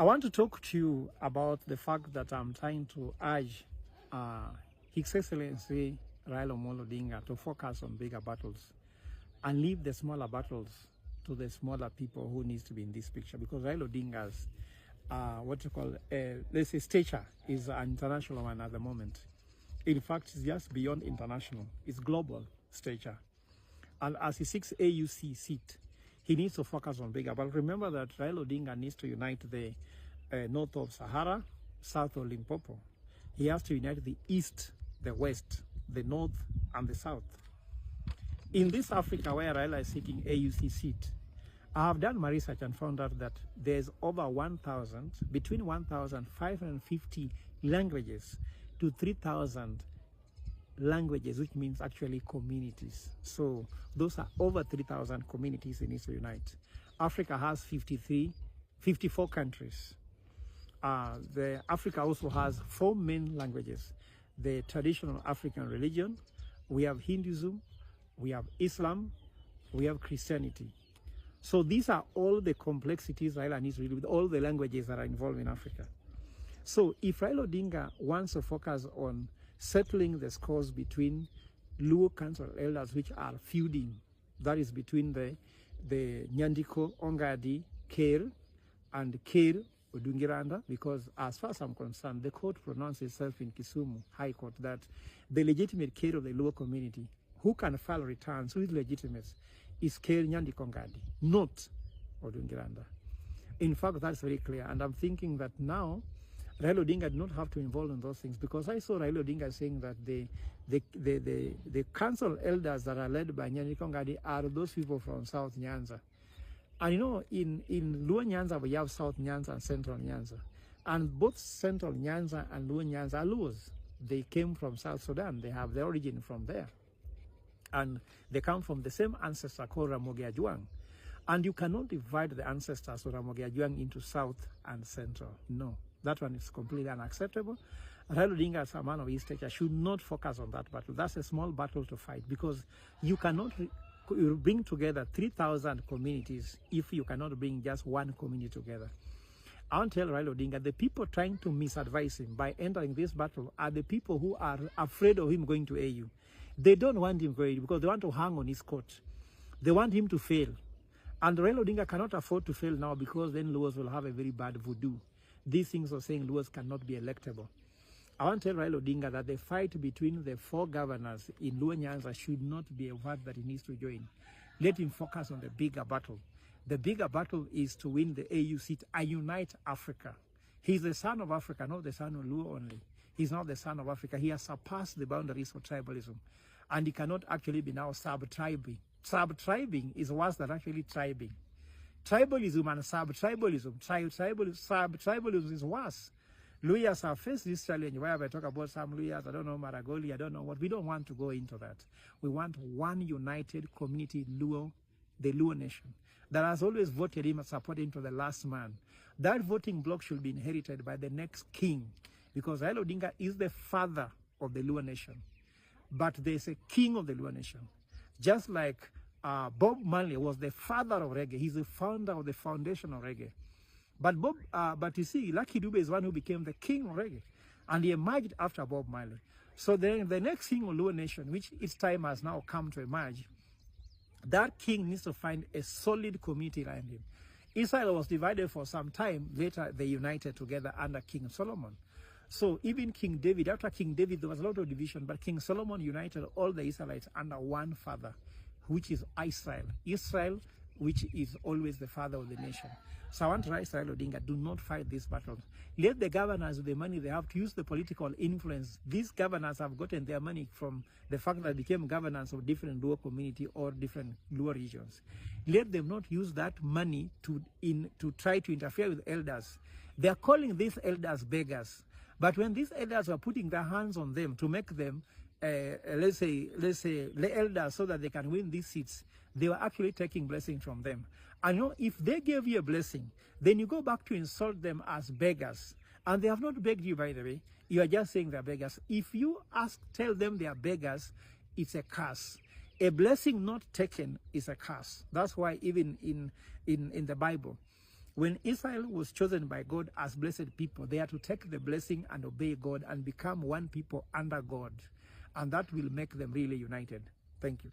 I want to talk to you about the fact that I'm trying to urge His Excellency Raila Odinga to focus on bigger battles and leave the smaller battles to the smaller people who needs to be in this picture, because Raila Odinga's what you call let's say stature is an international one at the moment. In fact, it's just beyond international. It's global stature. And as he seeks AUC seat, he needs to focus on bigger. But remember that Raila Odinga needs to unite the north of Sahara, south of Limpopo. He has to unite the east, the west, the north, and the south. In this Africa where Raila is seeking AUC seat, I have done my research and found out that there's over 1,000, between 1,550 languages to 3,000 languages, which means actually communities. So those are over 3,000 communities in East Unite. Africa has 54 countries. Africa also has 4 main languages. The traditional African religion, we have Hinduism, we have Islam, we have Christianity. So these are all the complexities Raila needs to deal with, all the languages that are involved in Africa. So if Raila Odinga wants to focus on settling the scores between Luo Council elders, which are feuding, that is between the Nyandiko, Ongadi, Ker, and Ker Odungiranda, because as far as I'm concerned, the court pronounced itself in Kisumu High Court that the legitimate Ker of the Luo community, who can file returns, who is legitimate, is Ker Nyandiko Ngadi, not Odungiranda. In fact, that's very clear, and I'm thinking that now Raila Odinga did not have to involve in those things, because I saw Raila Odinga saying that the council elders that are led by Nyandiko Ngadi are those people from South Nyanza. And you know, in Luo Nyanza, we have South Nyanza and Central Nyanza. And both Central Nyanza and Luo Nyanza are Luos. They came from South Sudan. They have their origin from there. And they come from the same ancestor called Ramogi Ajuang. And you cannot divide the ancestors of Ramogi Ajuang into South and Central. No, that one is completely unacceptable. Raila Odinga, as a man of his stature, should not focus on that battle. That's a small battle to fight, because you cannot bring together 3,000 communities if you cannot bring just one community together. I want to tell Raila Odinga, the people trying to misadvise him by entering this battle are the people who are afraid of him going to AU. They don't want him going because they want to hang on his court. They want him to fail. And Raila Odinga cannot afford to fail now, because then Luos will have a very bad voodoo. These things are saying Luos cannot be electable. I want to tell Raila Odinga that the fight between the 4 governors in Luo Nyanza should not be a fight that he needs to join. Let him focus on the bigger battle. The bigger battle is to win the AU seat and unite Africa. He's the son of Africa, not the son of Luo only. He's not the son of Africa. He has surpassed the boundaries of tribalism. And he cannot actually be now sub-tribing. Sub-tribing is worse than actually tribing. Tribalism and sub-tribalism, sub-tribalism is worse. Luyas have faced this challenge where we talk about some Luyas, I don't know, Maragoli, I don't know what. We don't want to go into that. We want one united community, Luo, the Luo nation, that has always voted him and supported him to the last man. That voting bloc should be inherited by the next king, because Raila Odinga is the father of the Luo nation. But there's a king of the Luo nation. Just like Bob Marley was the father of reggae. He's the founder of the foundation of reggae. But you see, Lucky Dube is one who became the king of reggae, and he emerged after Bob Marley. So then the next king of Luo nation, which its time has now come to emerge, that king needs to find a solid community around him. Israel was divided for some time. Later, they united together under King Solomon. So even King David, after King David, there was a lot of division, but King Solomon united all the Israelites under one father, which is Israel. Israel, which is always the father of the nation. So I want to write Raila Odinga, do not fight this battle. Let the governors with the money they have to use the political influence. These governors have gotten their money from the fact that they became governors of different Luo community or different Luo regions. Let them not use that money to try to interfere with elders. They are calling these elders beggars. But when these elders were putting their hands on them to make them, let's say, the elders so that they can win these seats, they were actually taking blessing from them. And you know, if they gave you a blessing, then you go back to insult them as beggars. And they have not begged you, by the way. You are just saying they're beggars. If you tell them they are beggars, it's a curse. A blessing not taken is a curse. That's why even in the Bible, When Israel was chosen by God as blessed people, they are to take the blessing and obey God and become one people under God. And that will make them really united. Thank you.